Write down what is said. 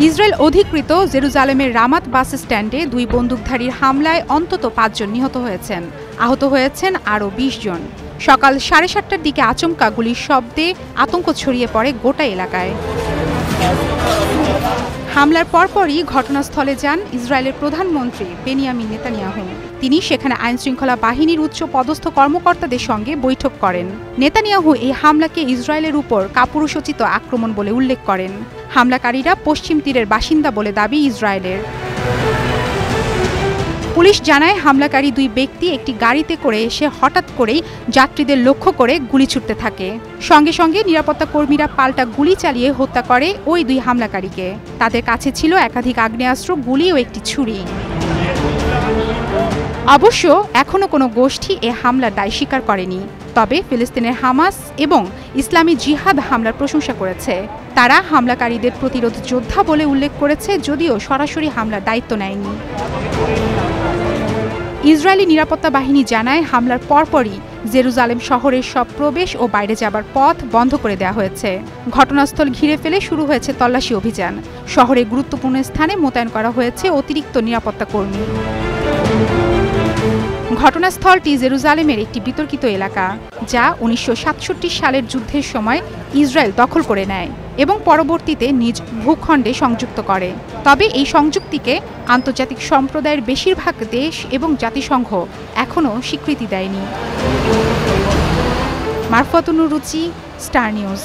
Israel অধিকৃত জেরুজালেমের Ramat বাস স্ট্যান্ডে দুই বন্দুকধারীর হামলায় অন্তত ৫ জন নিহত হয়েছেন। আহত হয়েছেন আরও ২০ জন। সকাল ৭:৩০টার দিকে আচমকা গুলির শব্দে আতঙ্ক ছড়িয়ে পড়ে গোটা এলাকায়। হামলার পরপরই ঘটনাস্থলে যান ইসরায়েলের প্রধানমন্ত্রী বেনিয়ামিন নেতানিয়াহু। তিনি সেখানে আইনশৃঙ্খলা বাহিনীর উচ্চ পদস্থ কর্মকর্তাদের সঙ্গে বৈঠক করেন। নেতানিয়াহু এই হামলাকে ইসরায়েলের উপর কাপুরুষোচিত আক্রমণ বলে উল্লেখ করেন। হামলাকারীরা পশ্চিম তীরের বাসিন্দা বলে দাবি ইসরায়েলের। পুলিশ জানায়, হামলাকারী দুই ব্যক্তি একটি গাড়িতে করে এসে হঠাৎ করেই যাত্রীদের লক্ষ্য করে গুলি ছুড়তে থাকে। সঙ্গে সঙ্গে নিরাপত্তা কর্মীরা পাল্টা গুলি চালিয়ে হত্যা করে ওই দুই হামলাকারীকে। তাদের কাছে ছিল একাধিক আগ্নেয়াস্ত্র, গুলি ও একটি ছুরি। অবশ্য এখনও কোনো গোষ্ঠী এ হামলার দায় স্বীকার করেনি। তবে ফিলিস্তিনের হামাস এবং ইসলামী জিহাদ হামলার প্রশংসা করেছে। তারা হামলাকারীদের প্রতিরোধ যোদ্ধা বলে উল্লেখ করেছে, যদিও সরাসরি হামলার দায়িত্ব নেয়নি। ইসরায়েলি নিরাপত্তা বাহিনী জানায়, হামলার পরপরই জেরুজালেম শহরের সব প্রবেশ ও বাইরে যাবার পথ বন্ধ করে দেওয়া হয়েছে। ঘটনাস্থল ঘিরে ফেলে শুরু হয়েছে তল্লাশি অভিযান। শহরের গুরুত্বপূর্ণ স্থানে মোতায়েন করা হয়েছে অতিরিক্ত নিরাপত্তা কর্মী। ঘটনাস্থলটি জেরুজালেমের একটি বিতর্কিত এলাকা, যা ১৯৬৭ সালের যুদ্ধের সময় ইসরায়েল দখল করে নেয় এবং পরবর্তীতে নিজ ভূখণ্ডে সংযুক্ত করে। তবে এই সংযুক্তিকে আন্তর্জাতিক সম্প্রদায়ের বেশিরভাগ দেশ এবং জাতিসংঘ এখনও স্বীকৃতি দেয়নি। মারফতুন রুচি, স্টার নিউজ।